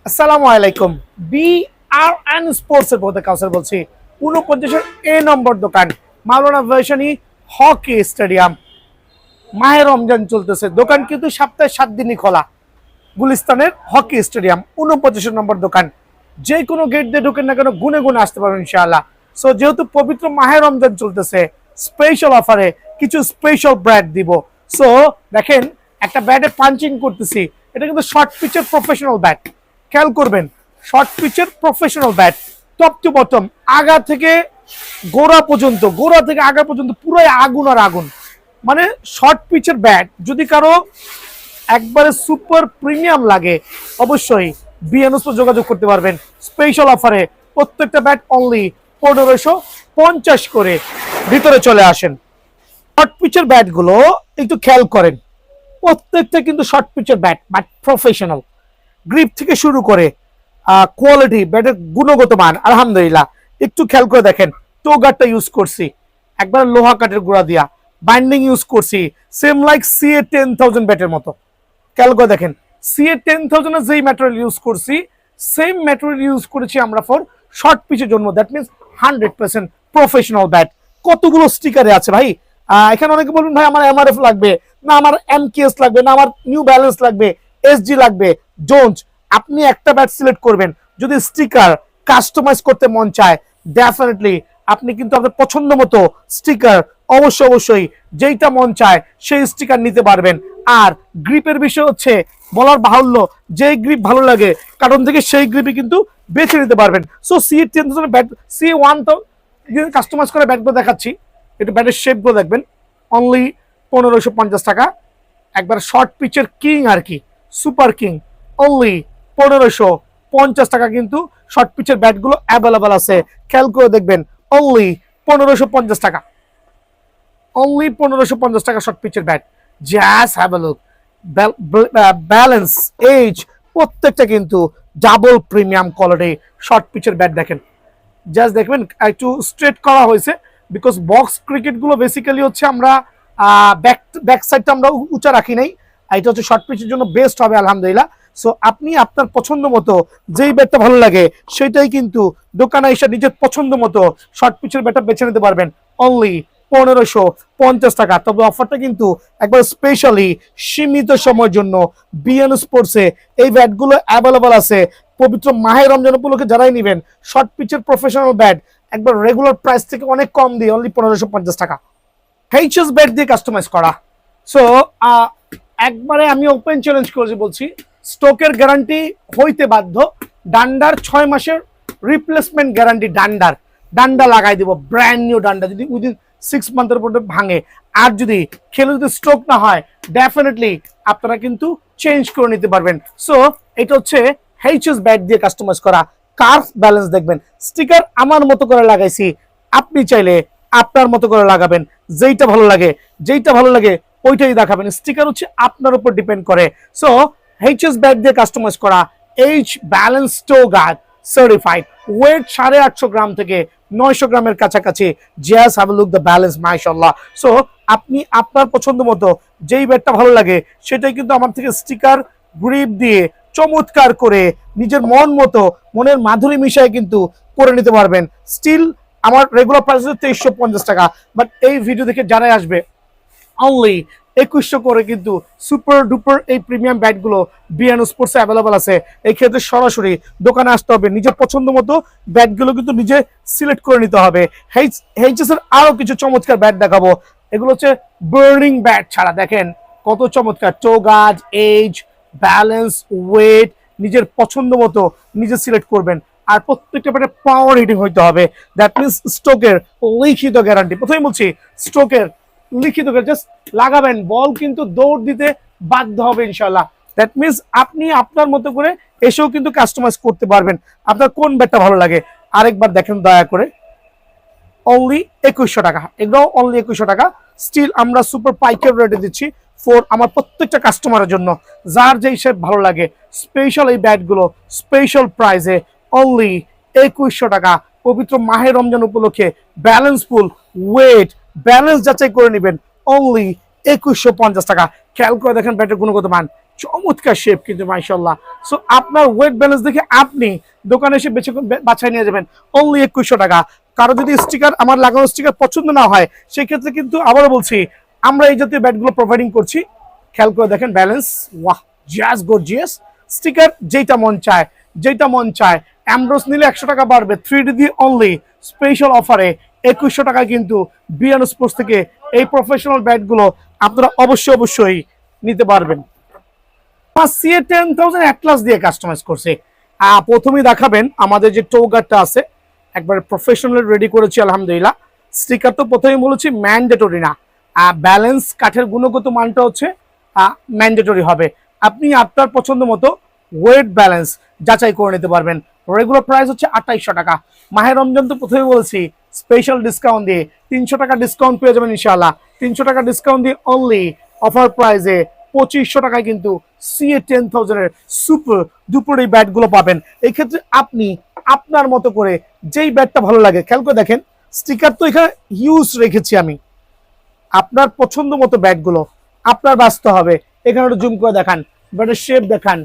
আসসালামু আলাইকুম। BRN sports এর পথে কাউসার বলছি। 49 এ নম্বর দোকান, মাওলানা ভার্সানি হকি স্টেডিয়াম। মাহে রমজান চলতেছে, দোকান কিন্তু সপ্তাহে 7 দিনই খোলা। গুলিস্তানের হকি স্টেডিয়াম 49 নম্বর দোকান। যে কোনো গেট দিয়ে ঢুকেন না কেন গুনে গুনে আসতে পারবেন ইনশাআল্লাহ। সো যেহেতু পবিত্র মাহে রমজান চলতেছে, স্পেশাল অফারে কিছু স্পেশাল ব্যাট দিব। সো দেখেন, একটা ব্যাটে পাঞ্চিং করতেছি, এটা কিন্তু শর্ট পিচের প্রফেশনাল ব্যাট। খেয়াল করবেন, শর্ট পিচের professional bat, top to bottom, আগা থেকে গোড়া থেকে আগা পর্যন্ত পুরোই আগুন আর আগুন। মানে শর্ট পিচের ব্যাট যদি কারো একবারে সুপার প্রিমিয়াম লাগে, অবশ্যই বিএনএস যোগাযোগ করতে পারবেন। স্পেশাল অফারে প্রত্যেকটা ব্যাট অনলি 1550 করে। ভিতরে চলে আসেন। শর্ট পিচের ব্যাটগুলো একটু খেয়াল করেন, প্রত্যেকটা কিন্তু শর্ট পিচের ব্যাট, বাট প্রফেশনাল। গ্রিপ থেকে শুরু করে কোয়ালিটি, ব্যাটের গুণগত মান আলহামদুলিল্লাহ। একটু খেয়াল করে দেখেন, টো গার্ডটা ইউজ করছি একবার লোহা কাঠের গুঁড়া দিয়া, বাইন্ডিং ইউজ করছি সেম লাইক সিএ 10,000 ব্যাটের মতো। খেয়াল করে দেখেন, সিএ 10,000 এর যেই ম্যাটেরিয়াল ইউজ করছি, সেম ম্যাটেরিয়াল ইউজ করেছি আমরা ফর শর্ট পিচের জন্য। That means 100% professional bat. কতগুলো স্টিকারে আছে ভাই। এখানে অনেকে বলবেন ভাই আমার এমআরএফ লাগবে না, আমার এমকেএস লাগবে না, আমার নিউ ব্যালেন্স লাগবে, এসজি লাগবে, জোন্স। আপনি একটা ব্যাট সিলেক্ট করবেন, যদি স্টিকার কাস্টমাইজ করতে মন চায়, ডেফিনেটলি আপনি কিন্তু আপনার পছন্দ মতো স্টিকার অবশ্যই যেইটা মন চায় সেই স্টিকার নিতে পারবেন। আর গ্রিপের বিষয় হচ্ছে বলার বাহুল্য, যেই গ্রিপ ভালো লাগে কার্টন থেকে সেই গ্রিপই কিন্তু বেছে নিতে পারবেন। সো সিএ 10,000 ব্যাট, সিএ 1 তো কাস্টমাইজ করে ব্যাটগুলো দেখাচ্ছি, একটু ব্যাটের শেপগুলো দেখবেন। অনলি 1550 টাকা। একবার শর্ট পিচের কিং আর কি, সুপার কিং, অনলি 1550 টাকা। কিন্তু শর্ট পিচের ব্যাটগুলো অ্যাভেলেবল আছে, খেয়াল করে দেখবেন। অনলি 1550 টাকা, অনলি 1550 টাকা শর্ট পিচের bat. Just have a look. Balance, edge, প্রত্যেকটা কিন্তু ডাবল প্রিমিয়াম কোয়ালিটি শর্ট পিচের ব্যাট। দেখেন, জাস্ট দেখবেন একটু স্ট্রেট করা হয়েছে, বিকজ বক্স ক্রিকেট গুলো বেসিক্যালি হচ্ছে আমরা ব্যাক সাইডটা আমরা উঁচা রাখি নাই। এটা হচ্ছে শর্ট পিচের জন্য বেস্ট হবে আলহামদুলিল্লাহ। সো আপনি আপনার পছন্দ মতো যেই ব্যাটটা ভালো লাগে সেটাই কিন্তু দোকানে এসে নিজের পছন্দ মতো শর্ট পিচের ব্যাটটা বেছে নিতে পারবেন। অনলি 1550 টাকা। তবে অফারটা কিন্তু একবার স্পেশালি সীমিত সময়ের জন্য বিএন স্পোর্টসে এই ব্যাটগুলো অ্যাভেলেবল আছে। পবিত্র মাহে রমজান উপলক্ষে যারাই নেবেন শর্ট পিচের প্রফেশনাল ব্যাট, একবার রেগুলার প্রাইস থেকে অনেক কম দিয়ে অনলি 1550 টাকা। এইচএস ব্যাট দিয়ে কাস্টমাইজ করা। সো একবারে আমি ওপেন চ্যালেঞ্জ করে বলছি, স্টকের গ্যারান্টি হইতে বাধ্য। ডান্ডার 6 মাসের রিপ্লেসমেন্ট গ্যারান্টি। ডান্ডা লাগাই দিব, ব্র্যান্ড নিউ ডান্ডা, যদি উইদিন 6 মান্থের পরে ভাঙে আর যদি খেলে যদি স্ট্রোক না হয়, ডেফিনেটলি আপনারা কিন্তু চেঞ্জ করে নিতে পারবেন। সো এটা হচ্ছে এইচএস ব্যাট দিয়ে কাস্টমাইজ করা। কার্ভ ব্যালেন্স দেখবেন, স্টিকার আমার মতো করে লাগাইছি, আপনি চাইলে আপনার মতো করে লাগাবেন। যেইটা ভালো লাগে ওইটাই দেখাবেন। স্টিকার হচ্ছে আপনার উপর ডিপেন্ড করে। সো এইচএস ব্যাট দিয়ে কাস্টমাইজ করা, এইচ ব্যালেন্স টো গার্ড সার্টিফাইড, ওয়েট 850 গ্রাম থেকে 900 গ্রামের কাছাকাছি। Just have a look the balance, মাশাআল্লাহ। সো আপনি আপনার পছন্দ মতো যেই ব্যাটটা ভালো লাগে সেটাই কিন্তু আমার থেকে স্টিকার গ্রিপ দিয়ে চমৎকার করে নিজের মন মতো, মনের মাধুরী মিশায় কিন্তু করে নিতে পারবেন। স্টিল আমার রেগুলার প্রাইস হচ্ছে 2350 টাকা, বাট এই ভিডিও দেখে যারাই আসবে অনলি 2100 করে কিন্তু সুপার ডুপার এই প্রিমিয়াম ব্যাটগুলো বিএন স্পোর্টসে অ্যাভেলেবল আছে। এই ক্ষেত্রে সরাসরি দোকানে আসতে হবে, নিজের পছন্দ মতো ব্যাটগুলো কিন্তু নিজে সিলেক্ট করে নিতে হবে। এইচএস এর আরো কিছু চমৎকার ব্যাট দেখাবো। এগুলো হচ্ছে বার্নিং ব্যাট ছাড়া, দেখেন কত চমৎকার। টো গার্ড, এজ, ব্যালেন্স, ওয়েট নিজের পছন্দ মতো নিজে সিলেক্ট করবেন। আর প্রত্যেকটা ব্যাটে পাওয়ার হিটিং হইতে হবে। দ্যাট মিনস স্ট্রোকের লিখিত গ্যারান্টি। প্রথমেই বলছি, স্ট্রোকের লিখিত জাস্ট লাগাবেন, বল কিন্তু দৌড় দিতে বাধ্য হবে ইনশাল্লাহ। দ্যাট মিনস আপনি আপনার মতো করে এসেও কিন্তু কাস্টমাইজ করতে পারবেন, আপনার কোন ব্যাটটা ভালো লাগে। আরেকবার দেখেন দয়া করে, অনলি 2100 টাকা। এগুলো অনলি 2100 টাকা। স্টিল আমরা সুপার পাইকারি রেটে দিচ্ছি ফর আমার প্রত্যেকটা কাস্টমারের জন্য, যার যেই শেপ ভালো লাগে। স্পেশাল এই ব্যাটগুলো স্পেশাল প্রাইসে অনলি 2100 টাকা। পবিত্র মাহে রমজান উপলক্ষে ব্যালেন্স ফুল, ওয়েট, ব্যালেন্স যাচাই করে নেবেন, অনলি 2150 টাকা। খেয়াল করে দেখেন ব্যাটের গুণগত মান, চমৎকার শেপ কিন্তু মাশাআল্লাহ। সো আপনার ওয়েট ব্যালেন্স দেখে আপনি দোকানে এসে বাছাই নিয়ে যাবেন অনলি 2100 টাকা। কারো যদি স্টিকার, আমার লাগানো স্টিকার পছন্দ না হয়, সেই ক্ষেত্রে কিন্তু আবারও বলছি আমরা এই জাতীয় ব্যাটগুলো প্রোভাইডিং করছি। খেয়াল করে দেখেন ব্যালেন্স, ওয়াহ জাস্ট গর্জিয়াস। স্টিকার যেটা মন চায়, যেটা মন চায়। অ্যামব্রোস নিলে 100 টাকা বাড়বে 3D দিয়ে অনলি স্পেশাল অফারে 2100 টাকা কিন্তু বিয়ানো স্পোর্টস থেকে এই প্রফেশনাল ব্যাটগুলো আপনারা অবশ্যই নিতে পারবেন। CA10000 অ্যাটলাস দিয়ে কাস্টমাইজ করছে। প্রথমেই দেখাবেন আমাদের যে টোগারটা আছে, একবারে প্রফেশনাল রেডি করেছি আলহামদুলিল্লাহ। স্টিকার তো প্রথমেই বলেছি ম্যান্ডেটরি না, ব্যালেন্স কাঠের গুণগত মানটা হচ্ছে ম্যান্ডেটরি হবে। আপনি আপনার পছন্দ মতো ওয়েট ব্যালেন্স যাচাই করে নিতে পারবেন। রেগুলার প্রাইস হচ্ছে 2800 টাকা। মাহে রমজান তো প্রথমে বলেছি স্পেশাল ডিসকাউন্ট দিয়ে 300 টাকা ডিসকাউন্ট পেয়ে যাবেন ইনশাআল্লাহ। 300 টাকা ডিসকাউন্ট দিয়ে অনলি অফার প্রাইসে 2500 টাকায় কিন্তু CA10000 এর সুপার ডুপার এই ব্যাটগুলো পাবেন। এই ক্ষেত্রে আপনি আপনার মতো করে যেই ব্যাটটা ভালো লাগে, খেয়াল করে দেখেন স্টিকার তো এখানে ইউজ রেখেছি আমি। আপনার পছন্দ মতো ব্যাটগুলো আপনার বাঁচতে হবে। এখানে একটু জুম করে দেখান, ব্যাটের শেপ দেখান,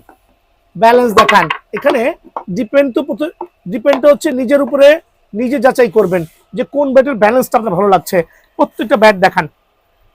ব্যালেন্স দেখান। এখানে ডিপেন্ড হচ্ছে নিজের উপরে, নিজে যাচাই করবেন যে কোন ব্যাটের ব্যালেন্সটা আপনার ভালো লাগছে। প্রত্যেকটা ব্যাট দেখান,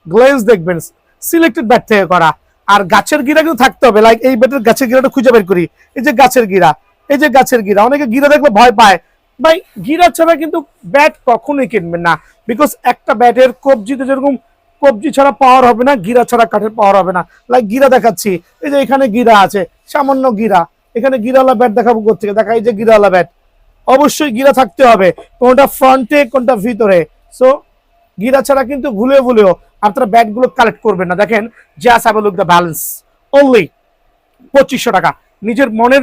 গ্লেজ দেখবেন, সিলেক্টেড ব্যাট থেকে করা। আর গাছের গিরা কিন্তু থাকতে হবে, লাইক এই ব্যাটের গাছের গিরাটা খুঁজে বের করি। এই যে গাছের গিরা, এই যে গাছের গিরা, অনেকে গিরা দেখলে ভয় পায়। ভাই গিরা ছাড়া কিন্তু ব্যাট কখনোই কিনবেন না, বিকজ একটা ব্যাটের কবজিতে যেরকম কবজি ছাড়া পাওয়ার হবে না, গিরা ছাড়া কাঠের পাওয়ার হবে না। লাইক গিরা দেখাচ্ছি, এই যে এখানে গিরা আছে, সামান্য গিরা। এখানে গিরাওয়ালা ব্যাট দেখাবো কোথেকে, দেখা এই যে গিরাওয়ালা ব্যাট, অবশ্যই গিরা থাকতে হবে, কোনটা ফ্রন্টে কোনটা ভিতরে। সো গিরা ছাড়া কিন্তু ভুলেও আপনারা ব্যাটগুলো কালেক্ট করবেন না। দেখেন just have a look the balance, only 2500 টাকা। নিজের মনের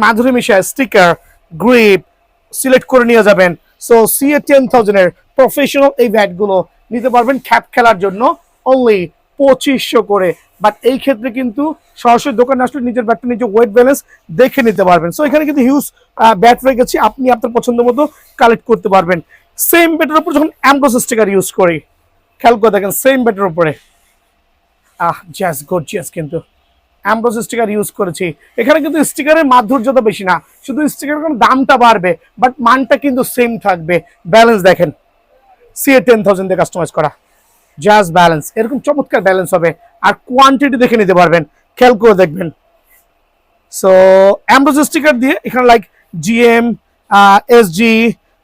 মাধুরী মিশায়া স্টিকার, গ্রিপ সিলেক্ট করে নিয়ে যাবেন। সো CA10000 এর প্রফেশনাল এই ব্যাটগুলো নিতে পারবেন খ্যাপ খেলার জন্য অনলি 2500 করে। বাট এই ক্ষেত্রে কিন্তু সরাসরি দোকানে আসলে নিজের ব্যাটটা, নিজের ওয়েট ব্যালেন্স দেখে নিতে পারবেন। সো এখানে কিন্তু হিউজ ব্যাট রেখেছি, আপনি আপনার পছন্দ মতো কালেক্ট করতে পারবেন। সেম ব্যাটের উপর যখন অ্যামব্রোস স্টিকার ইউজ করি, খেয়াল করে দেখেন সেম ব্যাটের উপরে জাস্ট গর্জিয়াস কিন্তু অ্যামব্রোস স্টিকার ইউজ করেছি। এখানে কিন্তু স্টিকারের মাধুর্যতা বেশি না, শুধু স্টিকারের কোনো দামটা বাড়বে, বাট মানটা কিন্তু সেম থাকবে। ব্যালেন্স দেখেন, CA10000 দিয়ে কাস্টমাইজ করা, জাস্ট ব্যালেন্স, এরকম চমৎকার ব্যালেন্স হবে। আর কোয়ান্টিটি দেখে নিতে পারবেন, খেয়াল করে দেখবেন। সো অ্যামব্রোস স্টিকার দিয়ে এখানে লাইক GM, SG,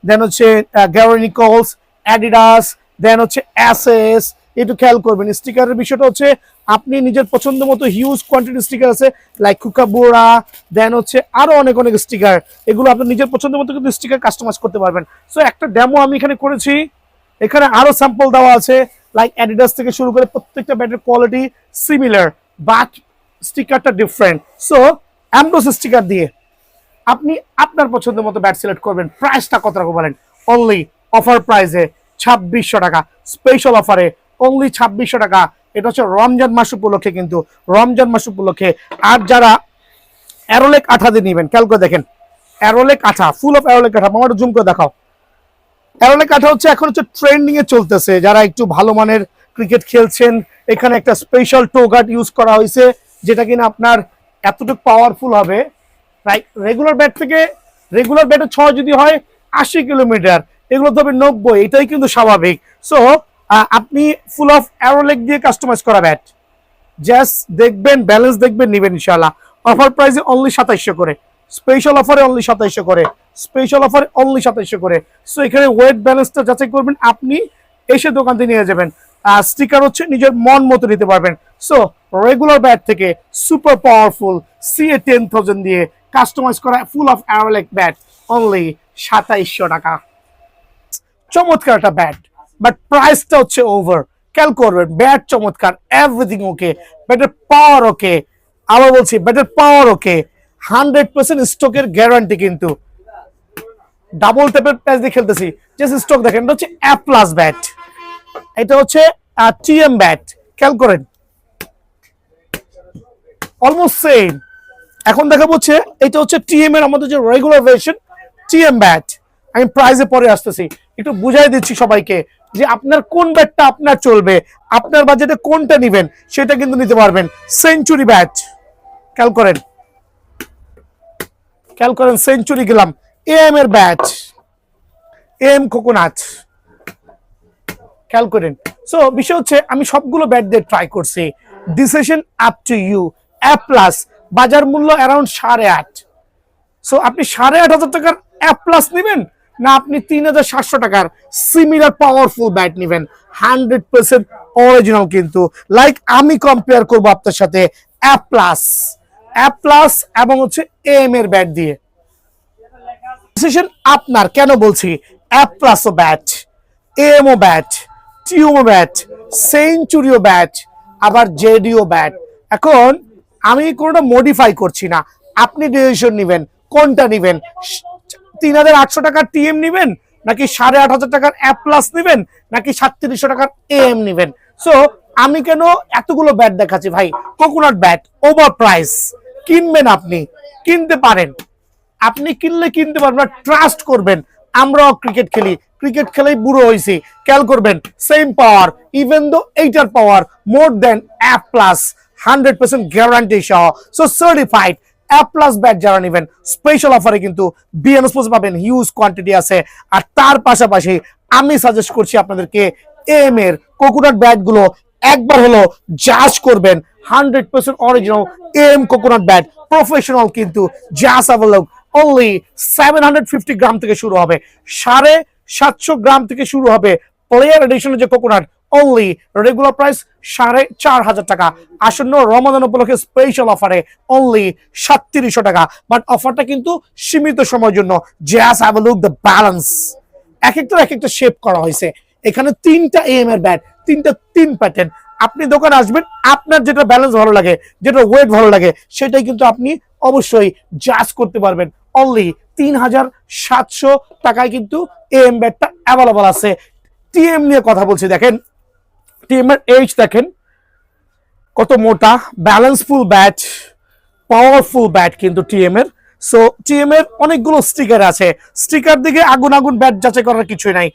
দেন হচ্ছে গ্যারি নিকোলস, অ্যাডিডাস, দেন হচ্ছে SS। একটু খেয়াল করবেন স্টিকারের বিষয়টা হচ্ছে আপনি নিজের পছন্দ মতো হিউজ কোয়ান্টিটি স্টিকার আছে, লাইক কুকাবোরা, দেন হচ্ছে আরো অনেক স্টিকার। এগুলো আপনি নিজের পছন্দ মতো কিন্তু স্টিকার কাস্টমাইজ করতে পারবেন। সো একটা ডেমো আমি এখানে করেছি, এখানে আরো স্যাম্পল দেওয়া আছে, লাইক অ্যাডিডাস থেকে শুরু করে প্রত্যেকটা ব্যাটের কোয়ালিটি সিমিলার, বাট স্টিকারটা ডিফারেন্ট। সো অ্যামব্রোস স্টিকার দিয়ে আপনি আপনার পছন্দ মতো ব্যাট সিলেক্ট করবেন। প্রাইসটা কত রাখবো বলেন? অনলি অফার প্রাইসে 2600 টাকা, স্পেশাল অফারে অনলি 2600 টাকা। এটা হচ্ছে রমজান মাস উপলক্ষে, কিন্তু রমজান মাস উপলক্ষে। আর যারা অ্যারোলেক আঠা দিয়ে নেবেন, খেয়াল করে দেখেন অ্যারোলেক আঠা, ফুল অফ অ্যারোলেক আঠা। আমার জুম করে দেখাও। অ্যারোলেক আঠা হচ্ছে এখন হচ্ছে ট্রেন্ডিং এ চলতেছে। যারা একটু ভালো মানের ক্রিকেট খেলছেন, এখানে একটা স্পেশাল টো গার্ড ইউজ করা হয়েছে, যেটা কিনা আপনার এতটুকু পাওয়ারফুল হবে। রেগুলার ব্যাট থেকে, রেগুলার ব্যাটের 6 যদি হয় 80 কিলোমিটার, এগুলো তো হবে 90, এটাই কিন্তু স্বাভাবিক। সো আপনি ফুল অফ অ্যারোলেক দিয়ে কাস্টমাইজ করা ব্যাট, জাস্ট দেখবেন, ব্যালেন্স দেখবেন, নিবেন ইনশাআল্লাহ। অফার প্রাইসে অনলি 2700 করে, স্পেশাল অফারে অনলি 2700 করে, স্পেশাল অফারে অনলি 2700 করে। সো এখানে ওয়েট ব্যালেন্সটা যাচাই করবেন, আপনি এসে দোকান থেকে নিয়ে যাবেন। স্টিকার হচ্ছে নিজের মন মতো নিতে পারবেন। সো রেগুলার ব্যাট থেকে সুপার পাওয়ারফুল CA10000 দিয়ে কাস্টমাইজ করা ফুল অফ অ্যারোলেক ব্যাট অনলি 2700 টাকা। চমৎকার একটা ব্যাট, বাট প্রাইসটা হচ্ছে ওভার। খেয়াল করবেন ব্যাট চমৎকার, এভরিথিং ওকে, ব্যাটের পাওয়ার ওকে। আবার বলছি ব্যাটের পাওয়ার ওকে, 100% স্টকের গ্যারান্টি। কিন্তু ডাবল ট্যাপের প্যাচ দিয়ে খেলতেছি, জাস্ট স্টক দেখেন। এটা হচ্ছে A+ ব্যাট, এটা হচ্ছে TM ব্যাট, খেয়াল করেন অলমোস্ট সেম। এখন দেখা হচ্ছে এটা হচ্ছে TM এর আমাদের যে রেগুলার ভার্সন TM ব্যাট। আমি প্রাইসে পরে আসতেছি। একটু বুঝাই দিচ্ছি সবাইকে যে আপনার কোন ব্যাটটা আপনার চলবে, আপনার বাজেটে কোনটা নেবেন সেটা কিন্তু নিতে পারবেন। সেঞ্চুরি ব্যাট, খেয়াল করেন সেঞ্চুরি গেলাম। এম এর ব্যাট, এম কোকোনাট, খেয়াল করেন। সো বিষয় হচ্ছে আমি সবগুলো ব্যাট দিয়ে ট্রাই করছি, decision up to you. A plus বাজার মূল্য অ্যারাউন্ড 8.5। সো আপনি 8,500 টাকার এ প্লাস নেবেন, না আপনি 3,700 টাকার সিমিলার পাওয়ারফুল ব্যাট নেবেন 100% অরিজিনাল। কিন্তু লাইক আমি কম্পেয়ার করবো আপনার সাথে এ প্লাস এবং হচ্ছে এম এর ব্যাট দিয়ে। ডিসিশন আপনার। কেন বলছি এ প্লাসও ব্যাট, এমও ব্যাট, টিউমো ব্যাট, সেঞ্চুরিও ব্যাট, আবার জেডিও ব্যাট। এখন আমি কোনোটা মডিফাই করছি না, আপনি ডিসিশন নেবেন কোনটা নেবেন। 3,800 টাকার টিএম নেবেন, নাকি 8,500 টাকার এ প্লাস নেবেন, নাকি 3700 টাকার এম নেবেন। সো আমি কেন এতগুলো ব্যাট দেখাচ্ছি ভাই? কোকোনাট ব্যাট ওভার প্রাইস, কিনবেন আপনি, কিনতে পারেন, আপনি কিনলে কিনতে পারবেন, ট্রাস্ট করবেন। আমরাও ক্রিকেট খেলি, ক্রিকেট খেলেই বুড়ো হয়েছি। খেয়াল করবেন সেম পাওয়ার, ইভেন দো এইটার পাওয়ার মোর দেন এ প্লাস, 100% গ্যারান্টি সহ। সো সার্টিফাইড এ প্লাস ব্যাট যারা নেবেন স্পেশাল অফারে কিন্তু বিএন স্পোর্টস পাবেন, হিউজ কোয়ান্টিটি আছে। আর তার পাশাপাশি আমি সাজেস্ট করছি আপনাদেরকে এম এর কোকোনাট ব্যাট গুলো একবার হলো জাজ করবেন। 100% original M coconut bat, professional কিন্তু, just have a look. Only 750 gram থেকে শুরু হবে, 750 গ্রাম থেকে শুরু হবে প্লেয়ার এডিশনের যে কোকোনাট। অনলি রেগুলার প্রাইস 4,500 টাকা, আসন্ন রমাদান উপলক্ষে স্পেশাল অফারে অনলি 3700 টাকা। বাট অফারটা কিন্তু সীমিত সময়ের জন্য। Just have a look the balance, এক একটা শেপ করা হয়েছে। এখানে 3টা এম এর ব্যাট, তিন প্যাটার্ন। আপনি দোকানে আসবেন, আপনার যেটা ব্যালেন্স ভালো লাগে, যেটা ওয়েট ভালো লাগে, সেটাই কিন্তু আপনি অবশ্যই জাজ করতে পারবেন। অনলি 3,700 টাকায় কিন্তু এম ব্যাটটা অ্যাভেলেবল আছে। টিএম নিয়ে কথা বলছি, দেখেন টিএম এর এইচ দেখেন কত মোটা, ব্যালেন্সফুল ব্যাট, পাওয়ারফুল ব্যাট কিন্তু টিএম এর। সো টিএম এর অনেকগুলো স্টিকার আছে, স্টিকার দিকে আগুন ব্যাট যাচাই করার কিছুই নাই।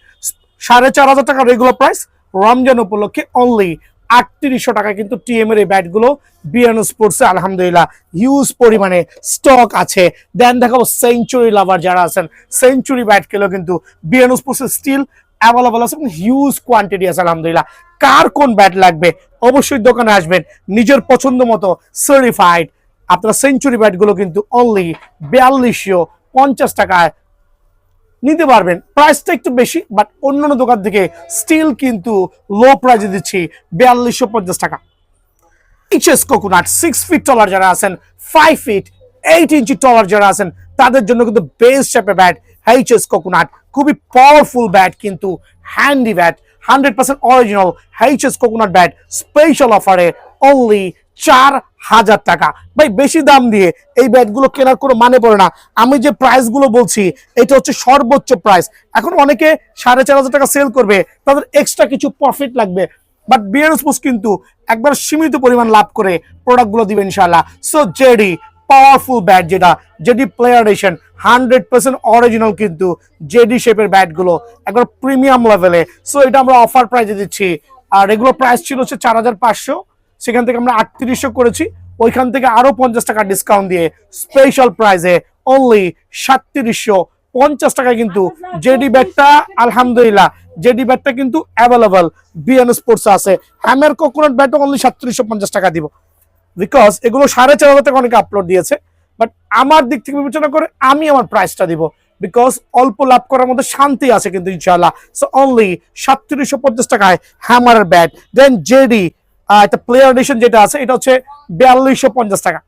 4,500 টাকা রেগুলার প্রাইস, রমজান উপলক্ষে অনলি 3800 টাকা কিন্তু টিএম এর এই ব্যাটগুলো বিএন স্পোর্টসে আলহামদুলিল্লাহ হিউজ পরিমাণে স্টক আছে। দেন দেখাবো সেঞ্চুরি লাভার যারা আছেন, সেঞ্চুরি ব্যাট গুলো কিন্তু বিএন স্পোর্টসে স্টিল অ্যাভেলেবল আছে, হিউজ কোয়ান্টিটি আছে আলহামদুলিল্লাহ। কার কোন ব্যাট লাগবে অবশ্যই দোকানে আসবেন, নিজের পছন্দ মতো সার্টিফাইড আপনার সেঞ্চুরি ব্যাট গুলো কিন্তু অনলি 4250 টাকায় নিতে পারবেন। প্রাইসটা একটু বেশি, বাট অন্যান্য দোকান থেকে স্টিল কিন্তু লো প্রাইসে দিচ্ছি 4250 টাকা। এইচএস কোকোনাট 6 ফিট টলার যারা আছেন, 5 ফিট 8 ইঞ্চি টলার যারা আছেন, তাদের জন্য কিন্তু বেস্ট শেপের ব্যাট এইচএস কোকোনাট। খুবই পাওয়ারফুল ব্যাট কিন্তু handy bat, 100% original HS coconut bat special অফারে অনলি 4,000 টাকা। ভাই বেশি দাম দিয়ে এই ব্যাটগুলো কেনার কোনো মানে পড়ে না। আমি যে প্রাইস গুলো বলছি এটা হচ্ছে সর্বোচ্চ প্রাইস। এখন অনেকে 4,500 টাকা সেল করবে, তাদের এক্সট্রা কিছু প্রফিট লাগবে, বাট বিএন স্পোর্টস কিন্তু একবার সীমিত পরিমাণ লাভ করে প্রোডাক্টগুলো দিবে ইনশাআল্লাহ। সো জেডি পাওয়ারফুল ব্যাট, যেটা জেডি প্লেয়ার এডিশন 100% অরিজিনাল কিন্তু জেডি শেপের ব্যাটগুলো একবার প্রিমিয়াম লেভেলে। সো এটা আমরা অফার প্রাইসে দিচ্ছি। আর রেগুলার প্রাইস ছিল হচ্ছে 4,500, সেখান থেকে আমরা 3800 করেছি, ওইখান থেকে আরো 50 টাকা ডিসকাউন্ট দিয়ে স্পেশাল প্রাইসে অনলি 3750 টাকায় কিন্তু জেডি ব্যাটটা আলহামদুলিল্লাহ, জেডি ব্যাটটা কিন্তু অ্যাভেলেবল বিএন স্পোর্টস আছে। হ্যামের কোকোনাট ব্যাটও অনলি 3750 টাকা দিব, বিকজ এগুলো 4,500 টাকা অনেকে আপলোড দিয়েছে। বাট আমার দিক থেকে বিবেচনা করে আমি আমার প্রাইসটা দিব, বিকজ অল্প লাভ করার মধ্যে শান্তি আছে কিন্তু ইনশাআল্লাহ। সো অনলি 3750 টাকায় হ্যামারের ব্যাট। দেন জেডি একটা প্লেয়ার এডিশন যেটা আছে, এটা হচ্ছে 4250 টাকা।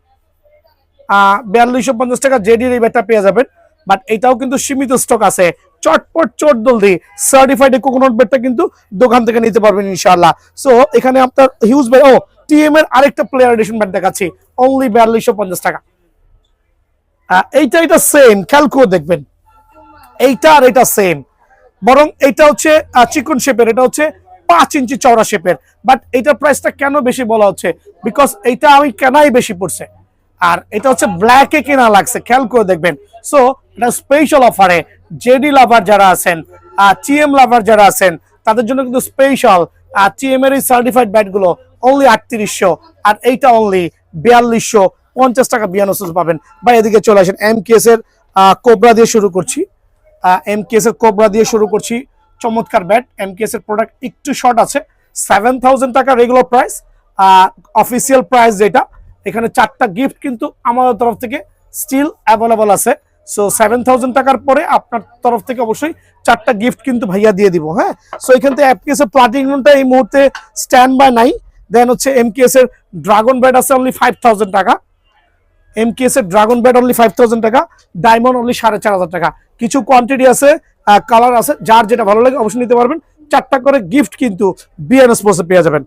4250 টাকা জেডির এই ব্যাটটা পেয়ে যাবেন। বাট এটাও কিন্তু সীমিত স্টক আছে, চটপট চট জলদি সার্টিফাইড কোকোনাট ব্যাটটা কিন্তু দোকান থেকে নিতে পারবেন ইনশাআল্লাহ। সো এখানে আপনার হিউজ ব্যাট, ও টিএম এর আরেকটা প্লেয়ার এডিশন ব্যাট দেখাচ্ছি অনলি 4250 টাকা। এইটা সেম, খেয়াল করে দেখবেন, এইটা আর এটা সেম, বরং এটা হচ্ছে চিকন শেপের, এটা হচ্ছে 5 ইঞ্চি চওড়া শেপের। বাট এটার প্রাইসটা কেন বেশি বলা হচ্ছে, বিকজ এইটা আমি কেনাই বেশি পড়ছে, আর এটা হচ্ছে ব্ল্যাকে কেনা লাগছে, খেয়াল করে দেখবেন। সো এটা স্পেশাল অফারে জেডি লাভার যারা আছেন টিএম লাভার যারা আছেন তাদের জন্য কিন্তু স্পেশাল টিএম এর এই সার্টিফাইড ব্যাট গুলো অনলি 3800, আর এইটা অনলি 4250 টাকা বিয়ানোসেস পাবেন। বা এদিকে চলে আসেন এমকেএস এর কোবরা দিয়ে শুরু করছি। এমকেএস এর কোবরা দিয়ে শুরু করছি, চমৎকার ব্যাট। এমকেএস এর প্রোডাক্ট একটু শর্ট আছে, 7000 টাকা রেগুলার প্রাইস, অফিসিয়াল প্রাইস যেটা। এখানে 4টা গিফট কিন্তু আমাদের তরফ থেকে স্টিল অ্যাভেলেবল আছে। সো 7000 টাকার পরে আপনার তরফ থেকে অবশ্যই 4টা গিফট কিন্তু ভাইয়া দিয়ে দিব। হ্যাঁ, সো এখান থেকে এমকেএস এর প্লাটিনামটা এই মুহূর্তে স্ট্যান্ড বাই নাই। দেন হচ্ছে এমকেএস এর ড্রাগন ব্যাট আছে অনলি 5000 টাকা। এমকেএস এর ড্রাগন ব্যাট অনলি 5000 টাকা, ডায়মন্ড অনলি 4500 টাকা। কিছু কোয়ান্টিটি আছে, কালার আছে, যার যেটা ভালো লাগে অবশ্যই নিতে পারবেন। 4টা করে গিফট কিন্তু বিএন স্পোর্টসে পেয়ে যাবেন।